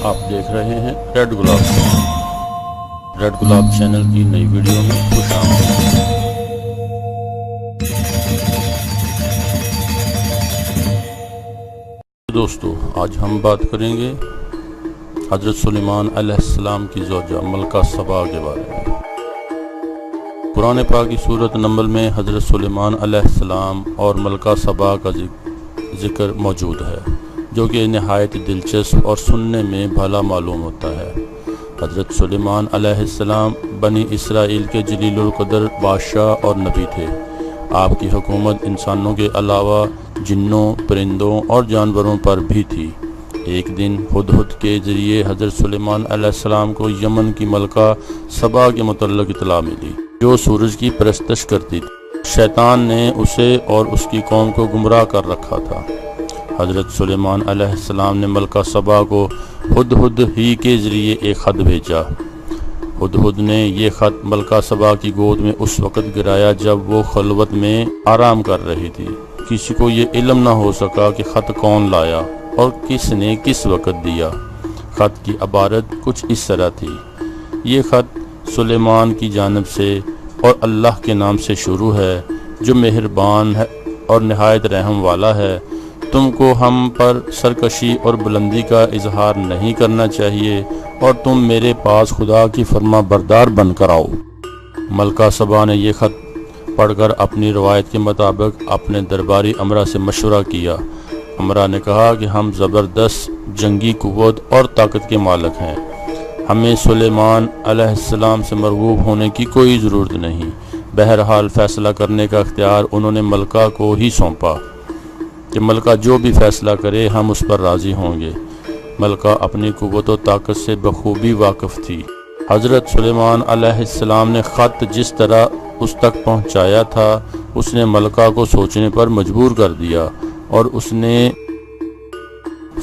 آپ دیکھ رہے ہیں ریڈ گلاب چینل کی نئی ویڈیو میں خوش آمدید۔ دوستو، آج ہم بات کریں گے حضرت سلیمان علیہ السلام کی زوجہ ملکہ سبا کے بارے میں۔ قرآن پاک کی سورۃ نمل میں حضرت سلیمان علیہ السلام اور ملکہ سبا کا ذکر موجود ہے، جو کہ نہایت دلچسپ اور سننے میں بھلا معلوم ہوتا ہے۔ حضرت سلیمان علیہ السلام بنی اسرائیل کے جلیل القدر بادشاہ اور نبی تھے۔ آپ کی حکومت انسانوں کے علاوہ جنوں، پرندوں اور جانوروں پر بھی تھی۔ ایک دن ہدہد کے ذریعے حضرت سلیمان علیہ السلام کو یمن کی ملکہ سبا کے متعلق اطلاع ملی، جو سورج کی پرستش کرتی تھی۔ شیطان نے اسے اور اس کی قوم کو گمراہ کر رکھا تھا۔ حضرت سلیمان علیہ السلام نے ملکہ سبا کو ہدہد ہی کے ذریعے ایک خط بھیجا۔ ہدہد نے یہ خط ملکہ سبا کی گود میں اس وقت گرایا جب وہ خلوت میں آرام کر رہی تھی۔ کسی کو یہ علم نہ ہو سکا کہ خط کون لایا اور کس نے کس وقت دیا۔ خط کی عبارت کچھ اس طرح تھی: یہ خط سلیمان کی جانب سے اور اللہ کے نام سے شروع ہے، جو مہربان ہے اور نہایت رحم والا ہے۔ تم کو ہم پر سرکشی اور بلندی کا اظہار نہیں کرنا چاہیے، اور تم میرے پاس خدا کی فرما بردار بن کر آؤ۔ ملکہ سبا نے یہ خط پڑھ کر اپنی روایت کے مطابق اپنے درباری امرا سے مشورہ کیا۔ امرا نے کہا کہ ہم زبردست جنگی قوت اور طاقت کے مالک ہیں، ہمیں سلیمان علیہ السلام سے مرغوب ہونے کی کوئی ضرورت نہیں۔ بہرحال فیصلہ کرنے کا اختیار انہوں نے ملکہ کو ہی سونپا کہ ملکہ جو بھی فیصلہ کرے ہم اس پر راضی ہوں گے۔ ملکہ اپنی قوت و طاقت سے بخوبی واقف تھی۔ حضرت سلیمان علیہ السلام نے خط جس طرح اس تک پہنچایا تھا، اس نے ملکہ کو سوچنے پر مجبور کر دیا، اور اس نے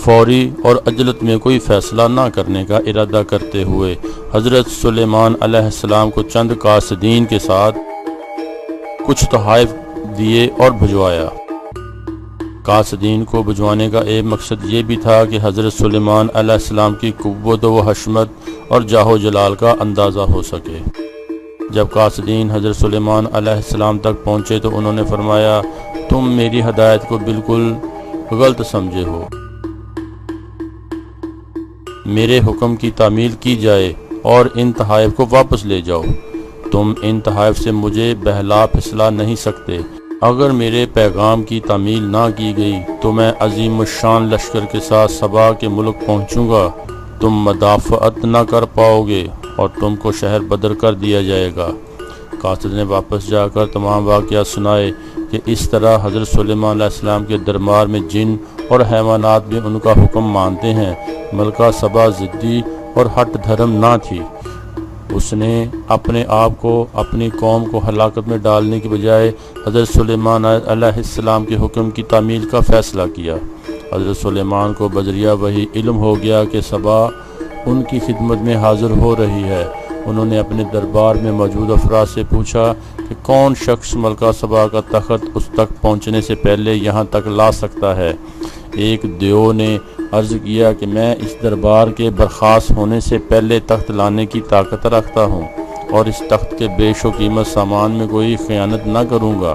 فوری اور عجلت میں کوئی فیصلہ نہ کرنے کا ارادہ کرتے ہوئے حضرت سلیمان علیہ السلام کو چند قاصدین کے ساتھ کچھ تحائف دیے اور بھجوایا۔ قاصدین کو بھجوانے کا ایک مقصد یہ بھی تھا کہ حضرت سلیمان علیہ السلام کی قوت و حشمت اور جاہ و جلال کا اندازہ ہو سکے۔ جب قاصدین حضرت سلیمان علیہ السلام تک پہنچے تو انہوں نے فرمایا، تم میری ہدایت کو بالکل غلط سمجھے ہو۔ میرے حکم کی تعمیل کی جائے اور ان تحائف کو واپس لے جاؤ۔ تم ان تحائف سے مجھے بہلا پھسلا نہیں سکتے۔ اگر میرے پیغام کی تعمیل نہ کی گئی تو میں عظیم الشان لشکر کے ساتھ سبا کے ملک پہنچوں گا۔ تم مدافعت نہ کر پاؤ گے اور تم کو شہر بدر کر دیا جائے گا۔ قاصد نے واپس جا کر تمام واقعات سنائے کہ اس طرح حضرت سلیمان علیہ السلام کے دربار میں جن اور حیوانات بھی ان کا حکم مانتے ہیں۔ ملکہ سبا ضدی اور ہٹ دھرم نہ تھی۔ اس نے اپنے آپ کو، اپنی قوم کو ہلاکت میں ڈالنے کی بجائے حضرت سلیمان علیہ السلام کے حکم کی تعمیل کا فیصلہ کیا۔ حضرت سلیمان کو بذریعہ وحی علم ہو گیا کہ سبا ان کی خدمت میں حاضر ہو رہی ہے۔ انہوں نے اپنے دربار میں موجود افراد سے پوچھا کہ کون شخص ملکہ سبا کا تخت اس تک پہنچنے سے پہلے یہاں تک لا سکتا ہے۔ ایک دیو نے عرض کیا کہ میں اس دربار کے برخاست ہونے سے پہلے تخت لانے کی طاقت رکھتا ہوں، اور اس تخت کے بیش و قیمت سامان میں کوئی خیانت نہ کروں گا۔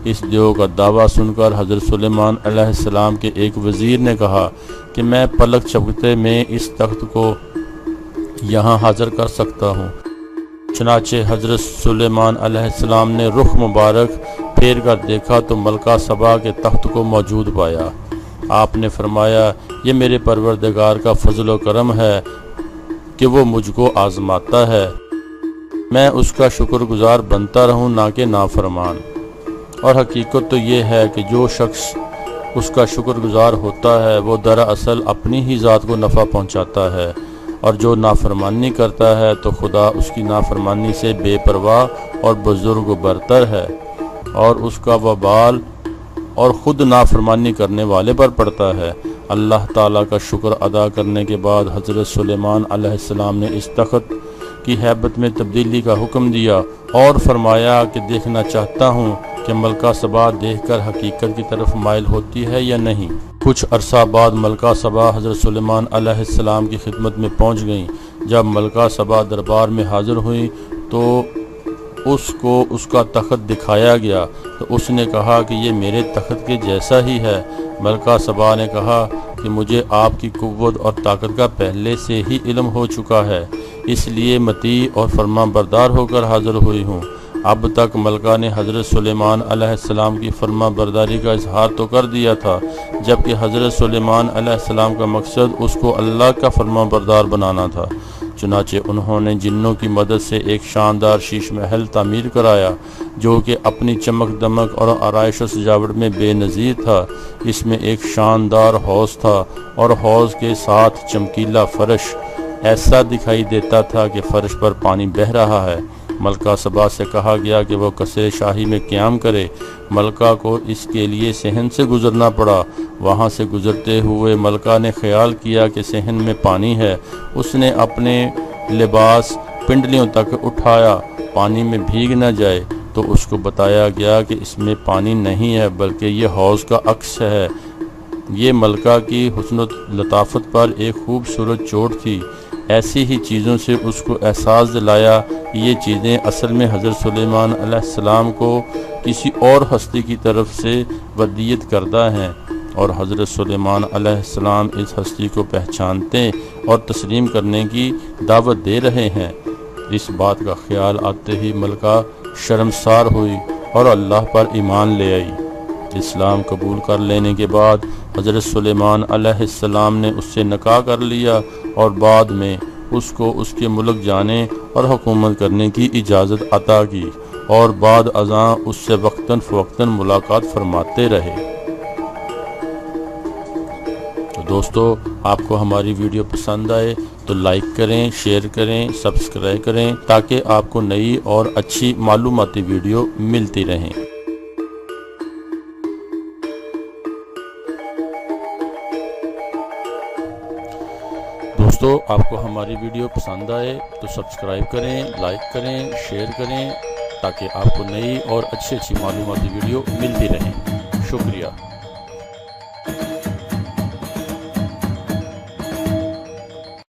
اس دیو کا دعویٰ سن کر حضرت سلیمان علیہ السلام کے ایک وزیر نے کہا کہ میں پلک جھپکتے میں اس تخت کو یہاں حاضر کر سکتا ہوں۔ چنانچہ حضرت سلیمان علیہ السلام نے رخ مبارک پھیر کر دیکھا تو ملکہ سبا کے تخت کو موجود پایا۔ آپ نے فرمایا، یہ میرے پروردگار کا فضل و کرم ہے کہ وہ مجھ کو آزماتا ہے۔ میں اس کا شکر گزار بنتا رہوں، نہ کہ نافرمان۔ اور حقیقت تو یہ ہے کہ جو شخص اس کا شکر گزار ہوتا ہے وہ دراصل اپنی ہی ذات کو نفع پہنچاتا ہے، اور جو نافرمانی کرتا ہے تو خدا اس کی نافرمانی سے بے پرواہ اور بزرگ و برتر ہے، اور اس کا وبال اور خود نافرمانی کرنے والے پر پڑتا ہے۔ اللہ تعالیٰ کا شکر ادا کرنے کے بعد حضرت سلیمان علیہ السلام نے اس تخت کی ہیبت میں تبدیلی کا حکم دیا اور فرمایا کہ دیکھنا چاہتا ہوں کہ ملکہ سبا دیکھ کر حقیقت کی طرف مائل ہوتی ہے یا نہیں۔ کچھ عرصہ بعد ملکہ سبا حضرت سلیمان علیہ السلام کی خدمت میں پہنچ گئیں۔ جب ملکہ سبا دربار میں حاضر ہوئیں تو اس کو اس کا تخت دکھایا گیا تو اس نے کہا کہ یہ میرے تخت کے جیسا ہی ہے۔ ملکہ سبا نے کہا کہ مجھے آپ کی قوت اور طاقت کا پہلے سے ہی علم ہو چکا ہے، اس لیے مطیع اور فرما بردار ہو کر حاضر ہوئی ہوں۔ اب تک ملکہ نے حضرت سلیمان علیہ السلام کی فرما برداری کا اظہار تو کر دیا تھا، جبکہ حضرت سلیمان علیہ السلام کا مقصد اس کو اللہ کا فرما بردار بنانا تھا۔ چنانچہ انہوں نے جنوں کی مدد سے ایک شاندار شیش محل تعمیر کرایا جو کہ اپنی چمک دمک اور آرائش و سجاوٹ میں بے نظیر تھا۔ اس میں ایک شاندار حوض تھا اور حوض کے ساتھ چمکیلا فرش، ایسا دکھائی دیتا تھا کہ فرش پر پانی بہہ رہا ہے۔ ملکہ سبا سے کہا گیا کہ وہ قصر شاہی میں قیام کرے۔ ملکہ کو اس کے لیے صحن سے گزرنا پڑا۔ وہاں سے گزرتے ہوئے ملکہ نے خیال کیا کہ صحن میں پانی ہے۔ اس نے اپنے لباس پنڈلیوں تک اٹھایا پانی میں بھیگ نہ جائے، تو اس کو بتایا گیا کہ اس میں پانی نہیں ہے بلکہ یہ حوض کا عکس ہے۔ یہ ملکہ کی حسن و لطافت پر ایک خوبصورت چوٹ تھی۔ ایسی ہی چیزوں سے اس کو احساس دلایا کہ یہ چیزیں اصل میں حضرت سلیمان علیہ السلام کو کسی اور ہستی کی طرف سے ودیت کردہ ہیں، اور حضرت سلیمان علیہ السلام اس ہستی کو پہچانتے اور تسلیم کرنے کی دعوت دے رہے ہیں۔ اس بات کا خیال آتے ہی ملکہ شرمسار ہوئی اور اللہ پر ایمان لے آئی۔ اسلام قبول کر لینے کے بعد حضرت سلیمان علیہ السلام نے اس سے نکاح کر لیا اور بعد میں اس کو اس کے ملک جانے اور حکومت کرنے کی اجازت عطا کی، اور بعد ازاں اس سے وقتاً فوقتاً ملاقات فرماتے رہے۔ تو دوستو، آپ کو ہماری ویڈیو پسند آئے تو لائک کریں، شیئر کریں، سبسکرائب کریں تاکہ آپ کو نئی اور اچھی معلوماتی ویڈیو ملتی رہیں۔ دوستو، آپ کو ہماری ویڈیو پسند آئے تو سبسکرائب کریں، لائک کریں، شیئر کریں تاکہ آپ کو نئی اور اچھی معلوماتی ویڈیو ملتی رہیں۔ شکریہ۔